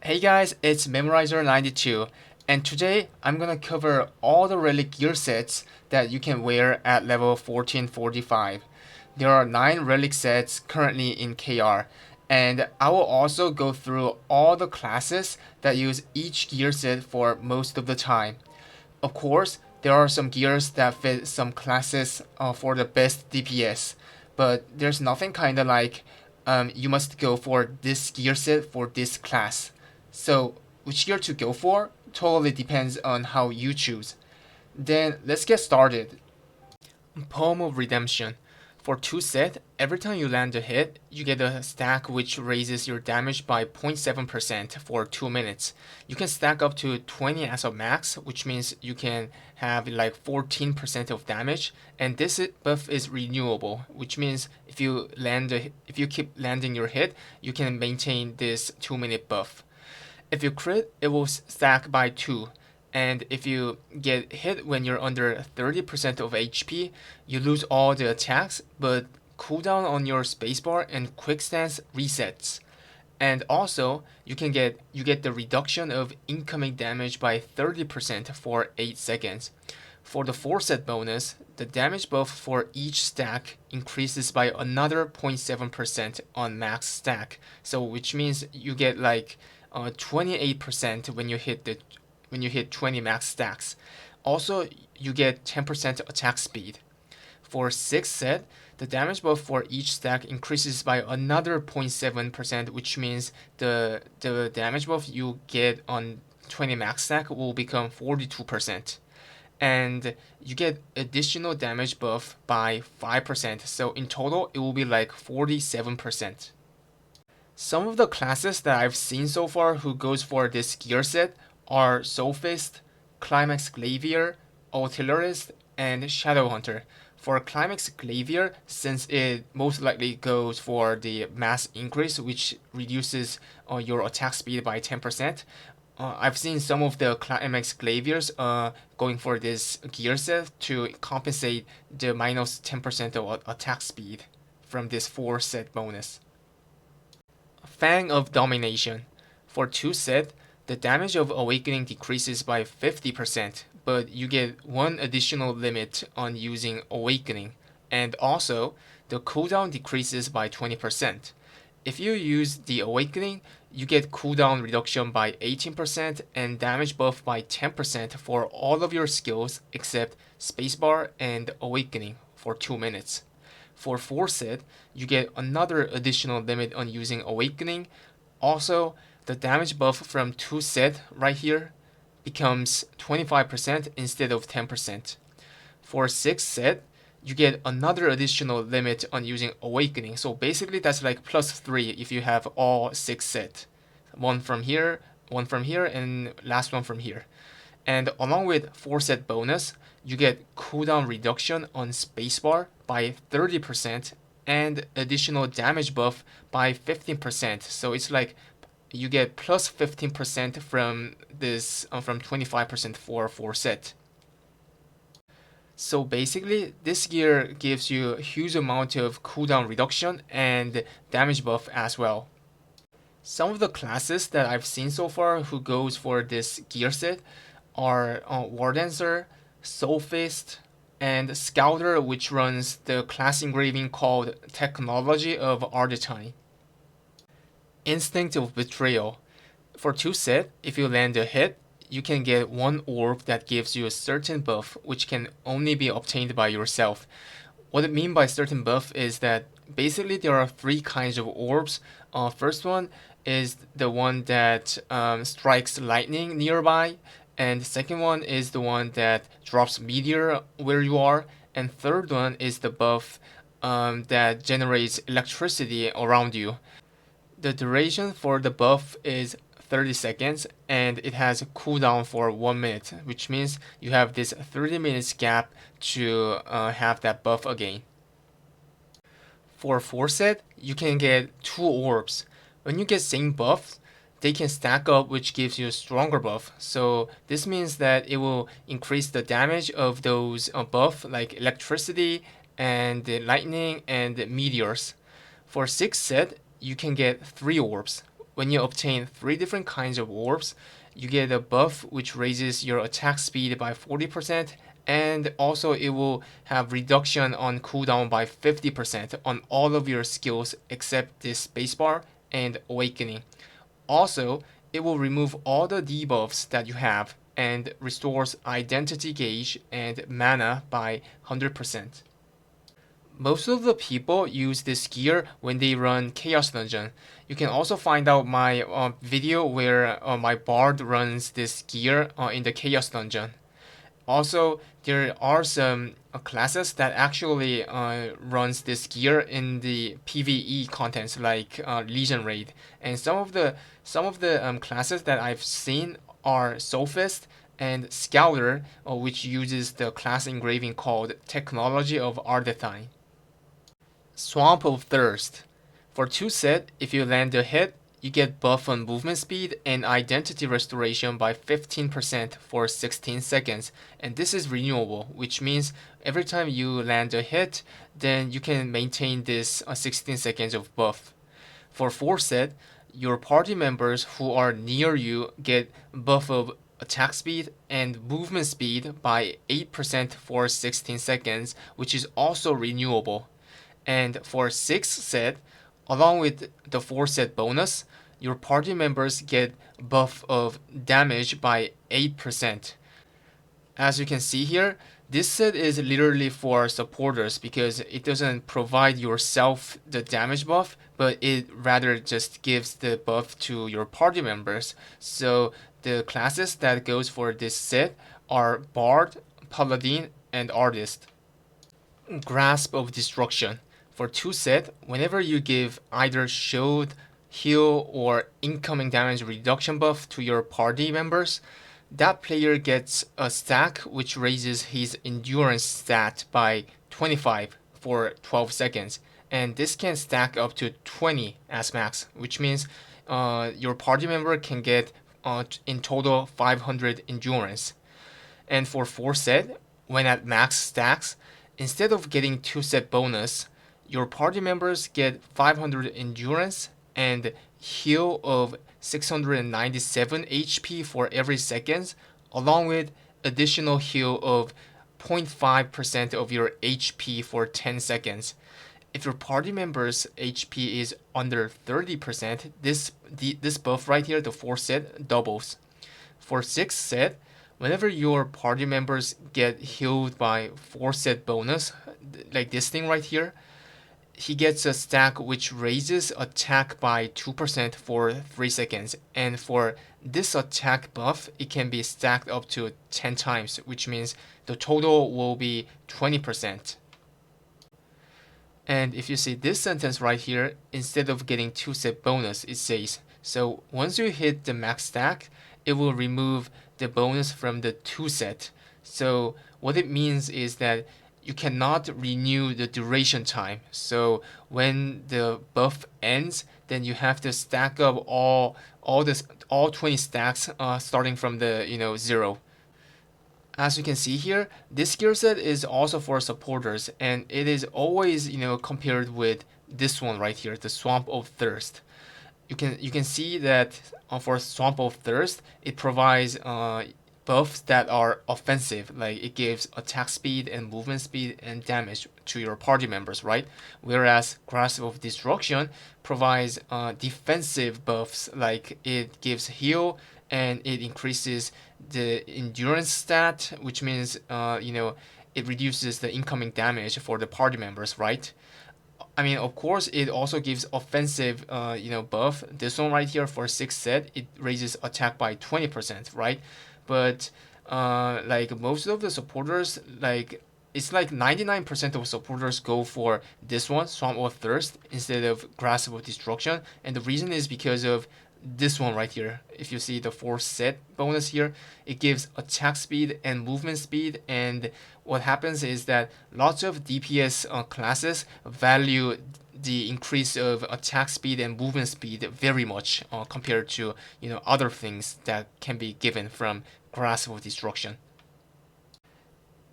Hey guys, it's Memorizer92, and today I'm gonna cover all the relic gear sets that you can wear at level 1445. There are 9 relic sets currently in KR, and I will also go through all the classes that use each gear set for most of the time. Of course, there are some gears that fit some classes for the best DPS, but there's nothing kinda like you must go for this gear set for this class. So, which gear to go for totally depends on how you choose. Then let's get started. Poem of Redemption. For 2 set, every time you land a hit, you get a stack which raises your damage by 0.7% for 2 minutes. You can stack up to 20 as a max, which means you can have like 14% of damage, and this buff is renewable, which means if you keep landing your hit, you can maintain this 2-minute buff. If you crit, it will stack by 2. And if you get hit when you're under 30% of HP, you lose all the attacks, but cooldown on your spacebar and quick stance resets. And also, you get the reduction of incoming damage by 30% for 8 seconds. For the 4 set bonus, the damage buff for each stack increases by another 0.7% on max stack. So which means you get like 28% when you hit 20 max stacks. Also, you get 10% attack speed. For 6 set, the damage buff for each stack increases by another 0.7%, which means the damage buff you get on 20 max stack will become 42%. And you get additional damage buff by 5%, so in total it will be like 47%. Some of the classes that I've seen so far who goes for this gear set are Sophist, Climax Glavier, Artillerist, and Shadow Hunter. For Climax Glavier, since it most likely goes for the mass increase, which reduces your attack speed by 10%, I've seen some of the Climax Glaviers going for this gear set to compensate the minus 10% of attack speed from this 4 set bonus. Fang of Domination. For 2 set, the damage of Awakening decreases by 50%, but you get 1 additional limit on using Awakening, and also the cooldown decreases by 20%. If you use the Awakening, you get cooldown reduction by 18% and damage buff by 10% for all of your skills except Spacebar and Awakening for 2 minutes. For 4 set, you get another additional limit on using Awakening. Also, the damage buff from 2 set right here becomes 25% instead of 10%. For 6 set, you get another additional limit on using Awakening. So basically that's like plus 3 if you have all 6 set. One from here, and last one from here. And along with 4 set bonus, you get cooldown reduction on spacebar by 30% and additional damage buff by 15%. So it's like you get plus 15% from this from 25% for 4 set. So basically, this gear gives you a huge amount of cooldown reduction and damage buff as well. Some of the classes that I've seen so far who goes for this gear set are War Dancer, Soulfist, and Scouter, which runs the class engraving called Technology of Arditani. Instinct of Betrayal. For 2 set, if you land a hit, you can get 1 orb that gives you a certain buff, which can only be obtained by yourself. What I mean by certain buff is that basically there are 3 kinds of orbs. First one is the one that strikes lightning nearby, and the second one is the one that drops meteor where you are, and third one is the buff that generates electricity around you. The duration for the buff is 30 seconds and it has a cooldown for 1 minute, which means you have this 30 minutes gap to have that buff again. For 4 set, you can get 2 orbs. When you get same buffs, they can stack up, which gives you a stronger buff. So this means that it will increase the damage of those buff like electricity and lightning and meteors. For 6 set, you can get 3 orbs. when you obtain 3 different kinds of orbs, you get a buff which raises your attack speed by 40%, and also it will have reduction on cooldown by 50% on all of your skills except this spacebar and awakening. Also, it will remove all the debuffs that you have and restores identity gauge and mana by 100%. Most of the people use this gear when they run Chaos Dungeon. You can also find out my video where my bard runs this gear in the Chaos Dungeon. Also, there are some classes that actually runs this gear in the PvE contents like Legion Raid, and some of the classes that I've seen are Sophist and Scouter, which uses the class engraving called Technology of Ardetyne. Swamp of Thirst. For 2 set, if you land a hit, you get buff on movement speed and identity restoration by 15% for 16 seconds, and this is renewable, which means every time you land a hit, then you can maintain this 16 seconds of buff. For 4 set, your party members who are near you get buff of attack speed and movement speed by 8% for 16 seconds, which is also renewable. And for 6 set, along with the 4 set bonus, your party members get buff of damage by 8%. As you can see here, this set is literally for supporters because it doesn't provide yourself the damage buff, but it rather just gives the buff to your party members. So the classes that goes for this set are Bard, Paladin, and Artist. Grasp of Destruction. For 2 set, whenever you give either shield, heal, or incoming damage reduction buff to your party members, that player gets a stack which raises his endurance stat by 25 for 12 seconds. And this can stack up to 20 as max, which means your party member can get in total 500 endurance. And for 4 set, when at max stacks, instead of getting 2 set bonus, your party members get 500 endurance and heal of 697 HP for every second, along with additional heal of 0.5% of your HP for 10 seconds. If your party member's HP is under 30%, this buff right here, the 4 set, doubles. For 6 set, whenever your party members get healed by 4 set bonus, like this thing right here, he gets a stack which raises attack by 2% for 3 seconds. And for this attack buff, it can be stacked up to 10 times, which means the total will be 20%. And if you see this sentence right here, instead of getting 2 set bonus, it says, so once you hit the max stack, it will remove the bonus from the 2 set. So what it means is that you cannot renew the duration time. So when the buff ends, then you have to stack up all 20 stacks starting from the 0. As you can see here, this gear set is also for supporters, and it is always compared with this one right here, the Swamp of Thirst. You can see that for Swamp of Thirst, it provides buffs that are offensive, like it gives attack speed and movement speed and damage to your party members, right? Whereas Grasp of Destruction provides defensive buffs, like it gives heal and it increases the endurance stat, which means it reduces the incoming damage for the party members, right? I mean, of course, it also gives offensive, buff. This one right here for 6 set, it raises attack by 20%, right? But like most of the supporters, like it's like 99% of supporters go for this one, Swamp of Thirst, instead of Grasp of Destruction. And the reason is because of this one right here. If you see the 4 set bonus here, it gives attack speed and movement speed, and what happens is that lots of DPS classes value the increase of attack speed and movement speed very much compared to other things that can be given from Grasp of Destruction.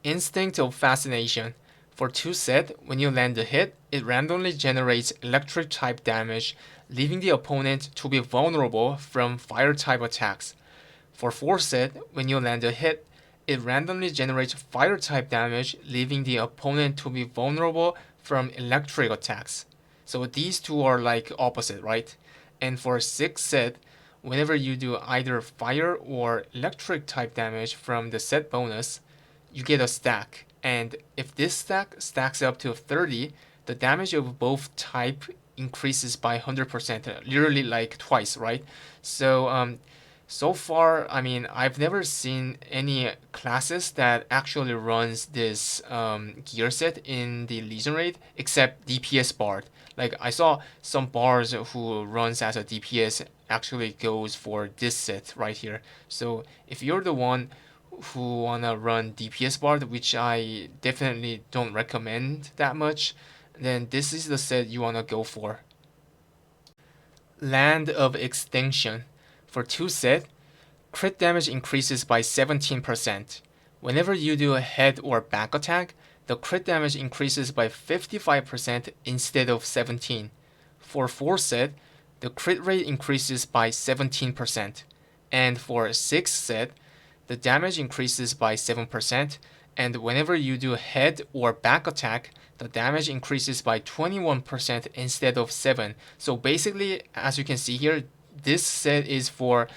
Instinct of Fascination. For 2 set, when you land a hit, it randomly generates electric type damage, leaving the opponent to be vulnerable from fire type attacks. For 4 set, when you land a hit, it randomly generates fire type damage, leaving the opponent to be vulnerable from electric attacks. So these two are like opposite, right? And for 6 set, whenever you do either fire or electric type damage from the set bonus, you get a stack. And if this stack stacks up to 30, the damage of both type increases by 100%, literally like twice, right? So far, I mean, I've never seen any classes that actually runs this gear set in the Legion raid except DPS Bard. Like I saw some bards who runs as a DPS actually goes for this set right here. So if you're the one who wanna run DPS Bard, which I definitely don't recommend that much, then this is the set you wanna go for. Land of Extinction. For 2 set, crit damage increases by 17%. Whenever you do a head or back attack, the crit damage increases by 55% instead of 17. For 4 set, the crit rate increases by 17%. And for 6 set, the damage increases by 7%. And whenever you do a head or back attack, the damage increases by 21% instead of 7. So basically, as you can see here, this set is for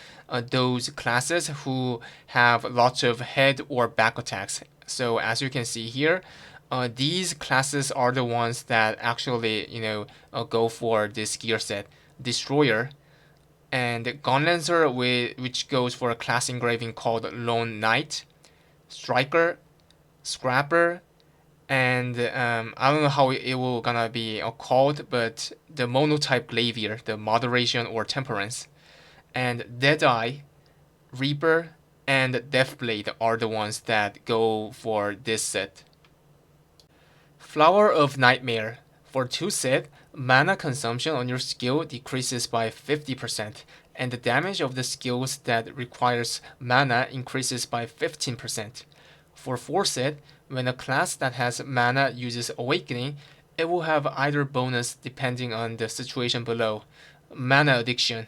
those classes who have lots of head or back attacks. So as you can see here, these classes are the ones that actually, go for this gear set. Destroyer and Gunlancer, which goes for a class engraving called Lone Knight, Striker, Scrapper, and I don't know how it will gonna be called, but the monotype Glavier, the Moderation or Temperance, and Deadeye, Reaper, and Deathblade are the ones that go for this set. Flower of Nightmare. For 2 set, mana consumption on your skill decreases by 50%, and the damage of the skills that requires mana increases by 15%. For 4 set, when a class that has mana uses Awakening, it will have either bonus depending on the situation below. Mana Addiction,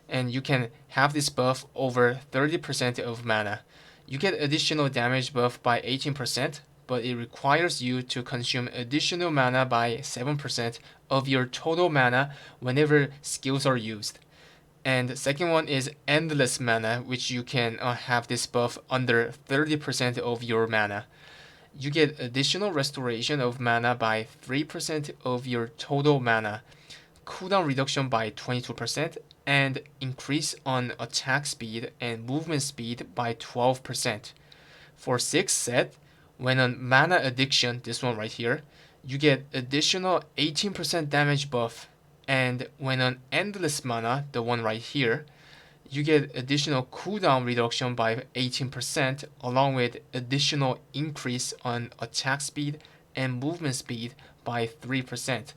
and you can have this buff over 30% of mana. You get additional damage buff by 18%, but it requires you to consume additional mana by 7% of your total mana whenever skills are used. And the second one is Endless Mana, which you can have this buff under 30% of your mana. You get additional restoration of mana by 3% of your total mana, cooldown reduction by 22%, and increase on attack speed and movement speed by 12%. For 6 set, when on Mana Addiction, this one right here, you get additional 18% damage buff, and when on Endless Mana, the one right here, you get additional cooldown reduction by 18% along with additional increase on attack speed and movement speed by 3%.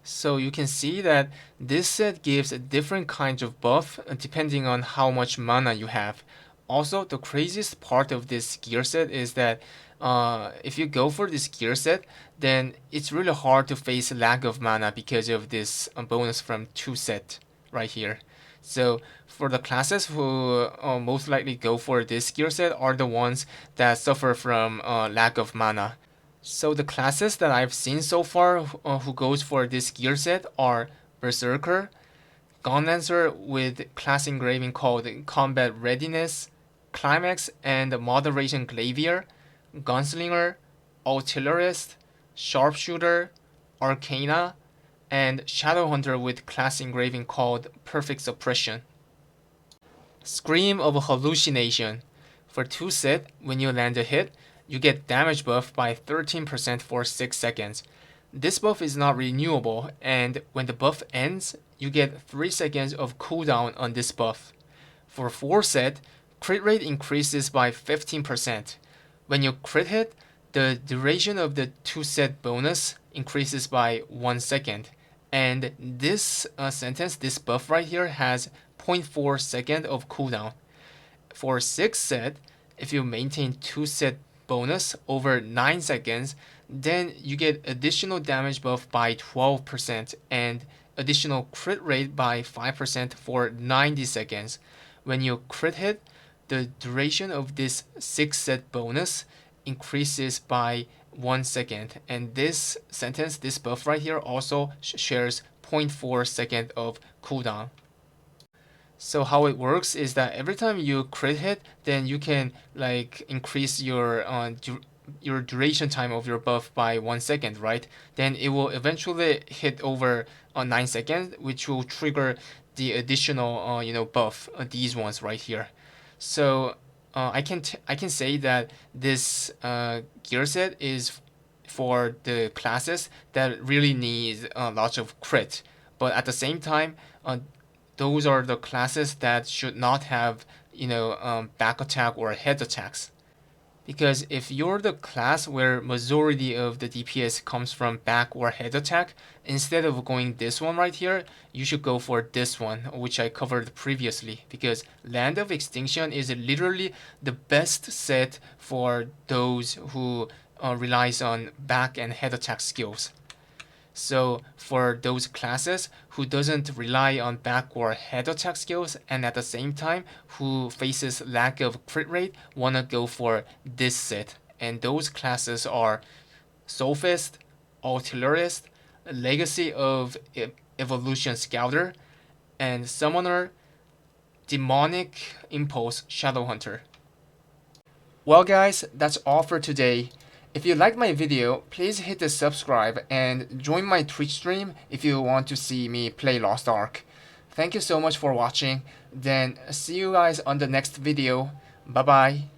So you can see that this set gives different kinds of buff depending on how much mana you have. Also, the craziest part of this gear set is that if you go for this gear set, then it's really hard to face lack of mana because of this bonus from 2 set right here. So for the classes who most likely go for this gear set are the ones that suffer from lack of mana. So the classes that I've seen so far who goes for this gear set are Berserker, Gunlancer with class engraving called Combat Readiness, Climax and Moderation Glavier, Gunslinger, Artillerist, Sharpshooter, Arcana, and Shadowhunter with class engraving called Perfect Suppression. Scream of Hallucination. For 2 set, when you land a hit, you get damage buff by 13% for 6 seconds. This buff is not renewable, and when the buff ends, you get 3 seconds of cooldown on this buff. For 4 set, crit rate increases by 15%. When you crit hit, the duration of the 2 set bonus increases by 1 second. And this this buff right here has 0.4 second of cooldown. For 6 set, if you maintain 2 set bonus over 9 seconds, then you get additional damage buff by 12% and additional crit rate by 5% for 90 seconds. When you crit hit, the duration of this 6 set bonus increases by 1 second. And this sentence, this buff right here, also shares 0.4 second of cooldown. So how it works is that every time you crit hit, then you can like increase your duration time of your buff by 1 second, right? Then it will eventually hit over 9 seconds, which will trigger the additional buff, these ones right here. So I can say that this gear set is for the classes that really need lots of crit, but at the same time, those are the classes that should not have back attack or head attacks. Because if you're the class where majority of the DPS comes from back or head attack, instead of going this one right here, you should go for this one, which I covered previously. Because Land of Extinction is literally the best set for those who relies on back and head attack skills. So for those classes who doesn't rely on back or head attack skills and at the same time who faces lack of crit rate, wanna go for this set. And those classes are Sophist, Artillerist, Legacy of Evolution Scouter, and Summoner, Demonic Impulse Shadowhunter. Well guys, that's all for today. If you liked my video, please hit the subscribe and join my Twitch stream if you want to see me play Lost Ark. Thank you so much for watching. Then see you guys on the next video. Bye bye.